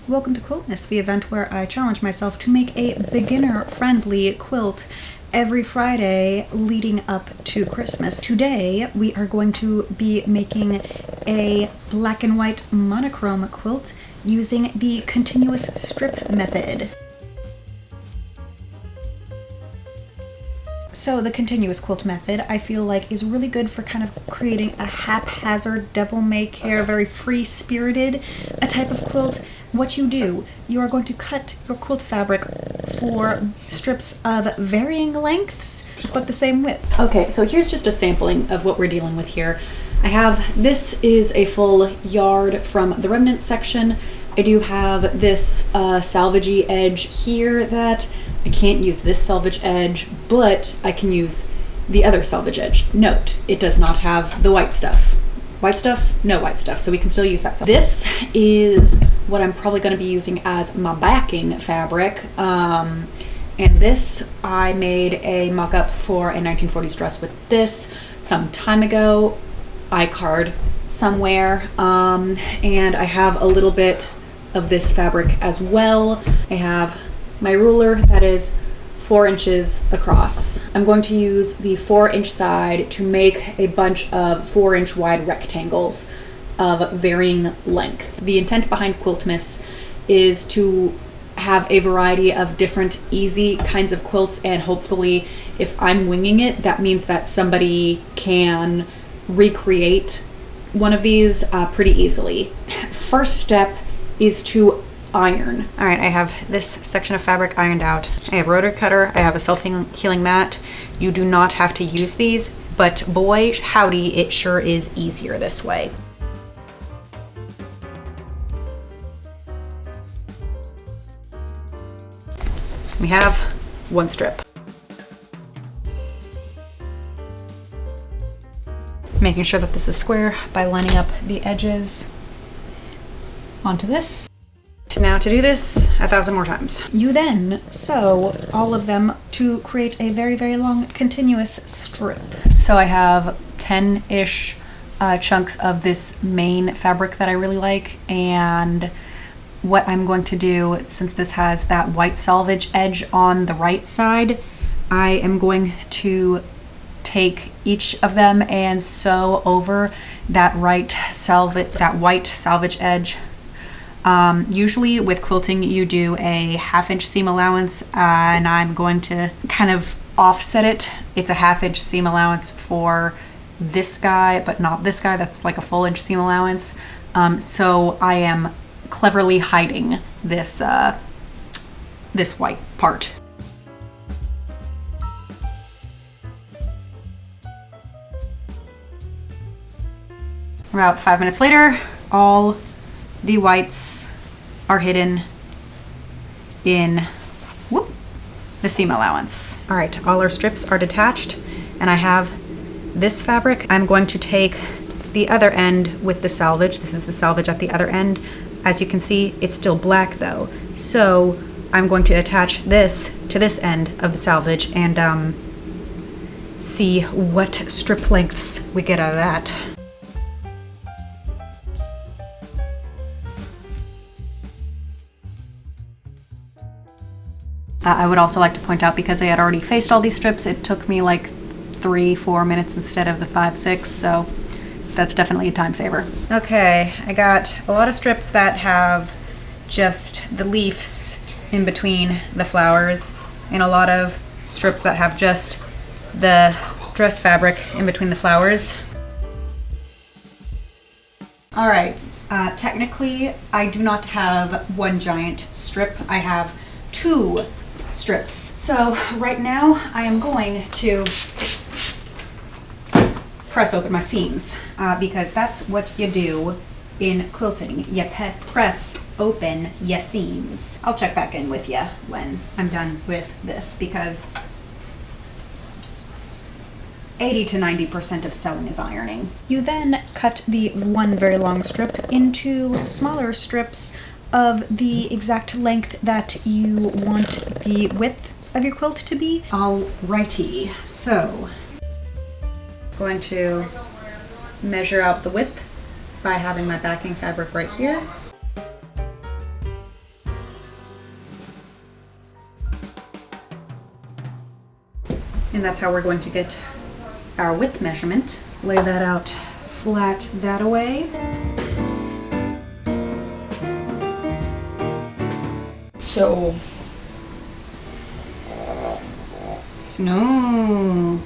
Welcome to Quilt-mas, the event where I challenge myself to make a beginner-friendly quilt every Friday leading up to Christmas. Today we are going to be making a black and white monochrome quilt using the continuous strip method. So the continuous quilt method, I feel like, is really good for kind of creating a haphazard, devil-may-care, very free-spirited a type of quilt. What you do, you are going to cut your quilt fabric for strips of varying lengths, but the same width. Okay, so here's just a sampling of what we're dealing with here. This is a full yard from the remnant section. I do have this salvagey edge here that I can't use this salvage edge, but I can use the other salvage edge. Note, it does not have the white stuff. White stuff? No white stuff, so we can still use that stuff. This is what I'm probably going to be using as my backing fabric. And this, I made a mock-up for a 1940s dress with this some time ago. iCard somewhere. And I have a little bit of this fabric as well. I have my ruler that is 4 inches across. I'm going to use the 4-inch side to make a bunch of 4-inch wide rectangles of varying length. The intent behind Quilt-mas is to have a variety of different easy kinds of quilts, and hopefully if I'm winging it, that means that somebody can recreate one of these pretty easily. First step is to iron. All right, I have this section of fabric ironed out. I have a rotor cutter, I have a self-healing mat. You do not have to use these, but boy howdy, it sure is easier this way. We have 1 strip. Making sure that this is square by lining up the edges onto this. Now to do this 1,000 more times. You then sew all of them to create a very, very long continuous strip. So I have 10-ish chunks of this main fabric that I really like, and what I'm going to do, since this has that white salvage edge on the right side, I am going to take each of them and sew over that white salvage edge. Usually with quilting you do a 1/2-inch seam allowance, and I'm going to kind of offset it. It's a 1/2-inch seam allowance for this guy, but not this guy. That's like a full inch seam allowance. So I am cleverly hiding this this white part. About 5 minutes later, all the whites are hidden in the seam allowance. All right, all our strips are detached, and I have this fabric. I'm going to take the other end with the salvage. This is the salvage at the other end. As you can see, it's still black though. So I'm going to attach this to this end of the salvage and see what strip lengths we get out of that. I would also like to point out, because I had already faced all these strips, it took me like 3-4 minutes instead of the 5-6, so that's definitely a time saver. Okay, I got a lot of strips that have just the leaves in between the flowers, and a lot of strips that have just the dress fabric in between the flowers. All right, technically I do not have 1 giant strip. I have 2 strips. So right now I am going to press open my seams because that's what you do in quilting. You press open your seams. I'll check back in with you when I'm done with this, because 80 to 90% of sewing is ironing. You then cut the 1 very long strip into smaller strips of the exact length that you want the width of your quilt to be. Alrighty, so I'm going to measure out the width by having my backing fabric right here. And that's how we're going to get our width measurement. Lay that out flat that away. So, snow.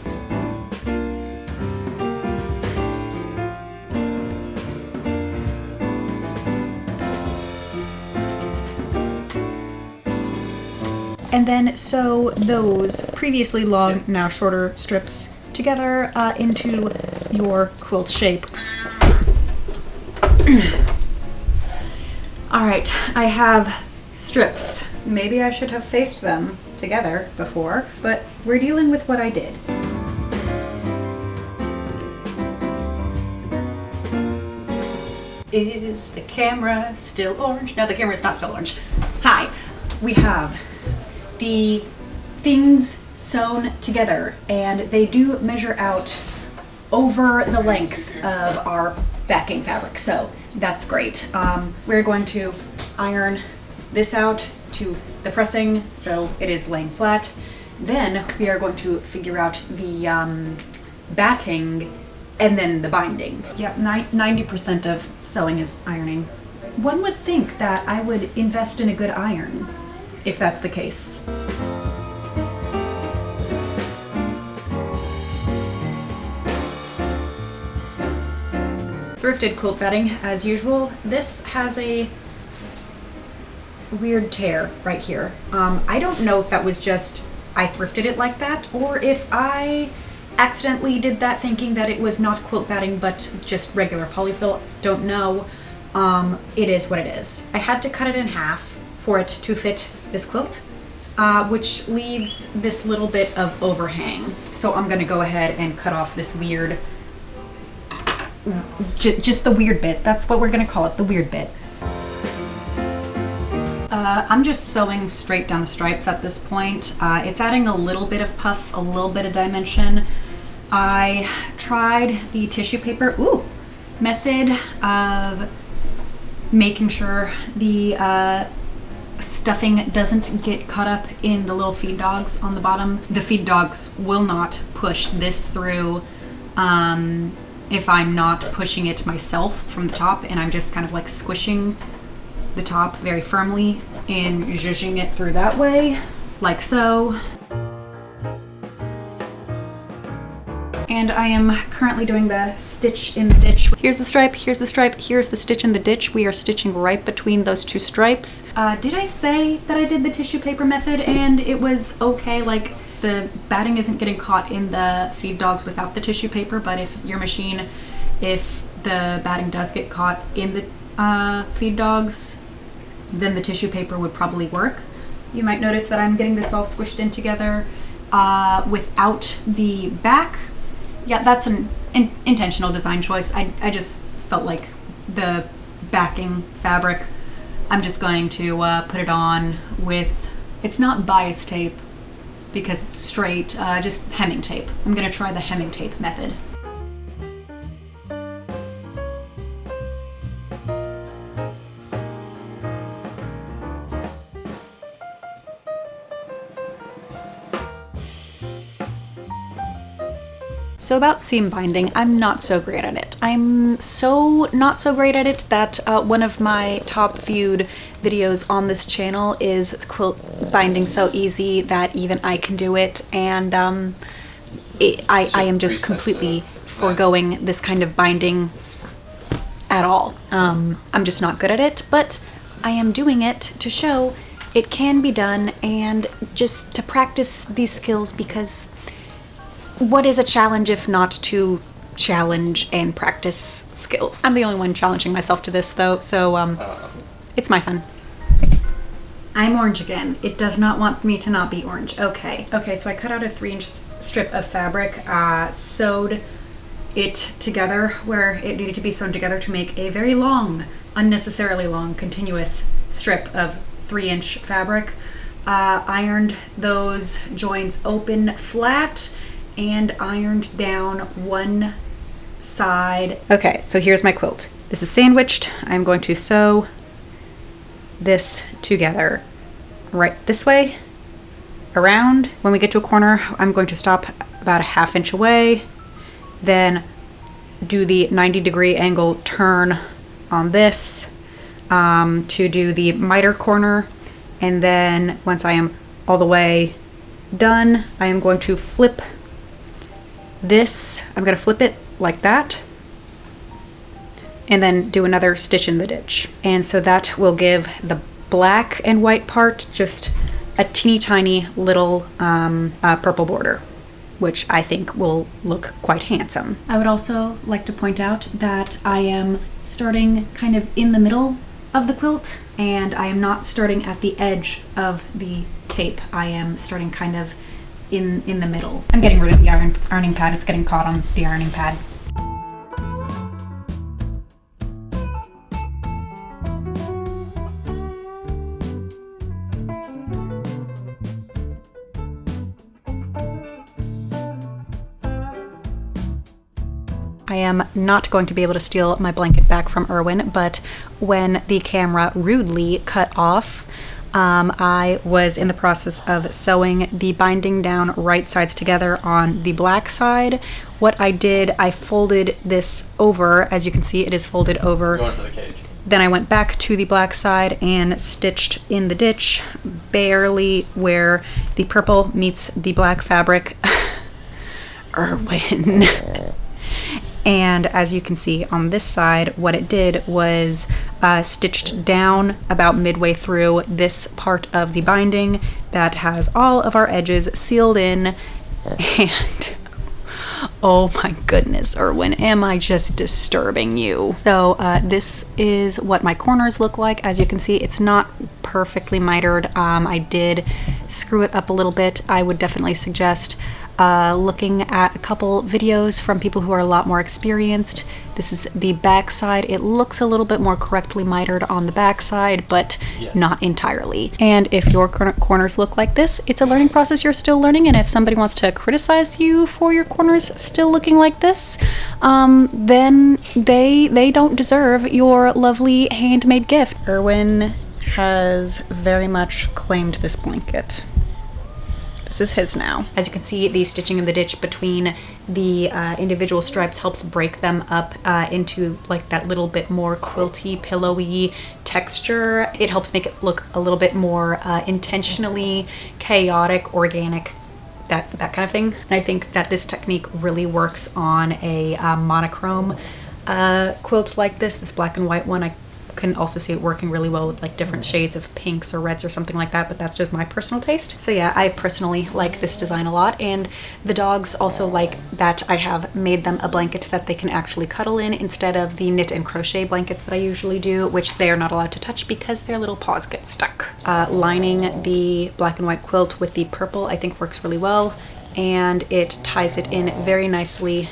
And then sew those previously long, now shorter strips together into your quilt shape. All right, I have strips. Maybe I should have faced them together before, but we're dealing with what I did. Is the camera still orange? No, the camera's not still orange. Hi, we have the things sewn together, and they do measure out over the length of our backing fabric, so that's great. We're going to iron this out to the pressing so it is laying flat. Then we are going to figure out the batting and then the binding. Yep, 90% of sewing is ironing. One would think that I would invest in a good iron if that's the case. Thrifted quilt batting as usual. This has a weird tear right here. I don't know if that was just I thrifted it like that or if I accidentally did that thinking that it was not quilt batting but just regular polyfill. Don't know. It is what it is. I had to cut it in half for it to fit this quilt, which leaves this little bit of overhang. So I'm gonna go ahead and cut off this weird, just the weird bit. That's what we're gonna call it, the weird bit. I'm just sewing straight down the stripes at this point. It's adding a little bit of puff, a little bit of dimension. I tried the tissue paper method of making sure the stuffing doesn't get caught up in the little feed dogs on the bottom. The feed dogs will not push this through if I'm not pushing it myself from the top, and I'm just kind of like squishing the top very firmly and zhuzhing it through that way, like so. And I am currently doing the stitch in the ditch. Here's the stripe, here's the stripe, here's the stitch in the ditch. We are stitching right between those two stripes. Did I say that I did the tissue paper method and it was okay? Like, the batting isn't getting caught in the feed dogs without the tissue paper, but if your machine, if the batting does get caught in the feed dogs, then the tissue paper would probably work. You might notice that I'm getting this all squished in together without the back. Yeah, that's an intentional design choice. I just felt like the backing fabric, I'm just going to put it on with, it's not bias tape because it's straight, just hemming tape. I'm gonna try the hemming tape method. So about seam binding, I'm not so great at it. I'm so not so great at it that one of my top viewed videos on this channel is quilt binding so easy that even I can do it, and I am just completely foregoing this kind of binding at all. I'm just not good at it, but I am doing it to show it can be done and just to practice these skills, because what is a challenge if not to challenge and practice skills? I'm the only one challenging myself to this though, so it's my fun. I'm orange again. It does not want me to not be orange. Okay, so I cut out a 3-inch strip of fabric, sewed it together where it needed to be sewn together to make a very long, unnecessarily long, continuous strip of 3-inch fabric. Ironed those joints open flat and ironed down one side. Okay, so here's my quilt. This is sandwiched. I'm going to sew this together right this way around. When we get to a corner, I'm going to stop about a ½ inch away, then do the 90-degree angle turn on this to do the miter corner. And then once I am all the way done, I am going to flip this. I'm going to flip it like that and then do another stitch in the ditch. And so that will give the black and white part just a teeny tiny little purple border, which I think will look quite handsome. I would also like to point out that I am starting kind of in the middle of the quilt, and I am not starting at the edge of the tape. I am starting kind of in the middle. I'm getting rid of the ironing pad. It's getting caught on the ironing pad. I am not going to be able to steal my blanket back from Erwin, but when the camera rudely cut off, I was in the process of sewing the binding down right sides together on the black side. What I did, I folded this over. As you can see, it is folded over. Going for the cage. Then I went back to the black side and stitched in the ditch, barely where the purple meets the black fabric. Erwin. And as you can see on this side, what it did was stitched down about midway through this part of the binding that has all of our edges sealed in. And oh my goodness, Erwin, am I just disturbing you? So this is what my corners look like. As you can see, it's not perfectly mitered. I did screw it up a little bit. I would definitely suggest looking at a couple videos from people who are a lot more experienced. This is the back side. It looks a little bit more correctly mitered on the back side, but yes, not entirely. And if your corners look like this, it's a learning process. You're still learning, and if somebody wants to criticize you for your corners still looking like this, then they don't deserve your lovely handmade gift. Erwin has very much claimed this blanket. This is his now. As you can see, the stitching in the ditch between the individual stripes helps break them up into like that little bit more quilty, pillowy texture. It helps make it look a little bit more intentionally chaotic, organic, that kind of thing. And I think that this technique really works on a monochrome quilt like this black and white one. I can also see it working really well with like different shades of pinks or reds or something like that, but that's just my personal taste. So yeah, I personally like this design a lot, and the dogs also like that I have made them a blanket that they can actually cuddle in instead of the knit and crochet blankets that I usually do, which they are not allowed to touch because their little paws get stuck. Lining the black and white quilt with the purple I think works really well, and it ties it in very nicely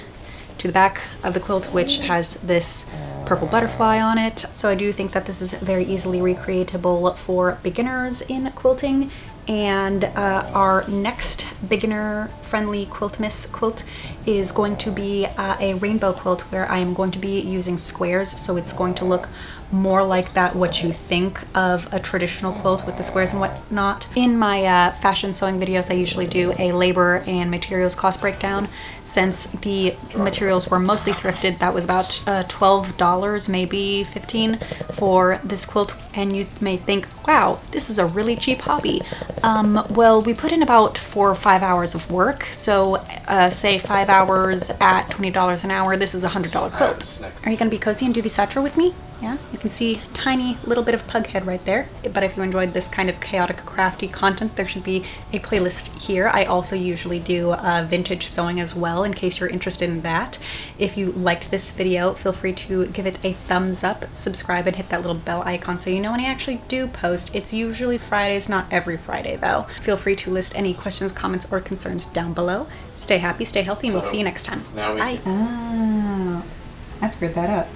to the back of the quilt, which has this purple butterfly on it. So I do think that this is very easily recreatable for beginners in quilting. And our next beginner-friendly Quilt-mas quilt is going to be a rainbow quilt where I am going to be using squares, so it's going to look more like that what you think of a traditional quilt with the squares and whatnot. In my fashion sewing videos, I usually do a labor and materials cost breakdown. Since the materials were mostly thrifted, that was about $12, maybe $15 for this quilt, and you may think, wow, this is a really cheap hobby. Well, we put in about 4 or 5 hours of work, so say 5 hours at $20 an hour, this is a $100 quilt. Are you gonna be cozy and do the satchel with me? Yeah, you can see tiny little bit of pug head right there. But if you enjoyed this kind of chaotic, crafty content, there should be a playlist here. I also usually do vintage sewing as well, in case you're interested in that. If you liked this video, feel free to give it a thumbs up, subscribe, and hit that little bell icon so you know when I actually do post. It's usually Fridays, not every Friday though. Feel free to list any questions, comments, or concerns down below. Stay happy, stay healthy, and we'll see you next time. Bye. Oh, I screwed that up.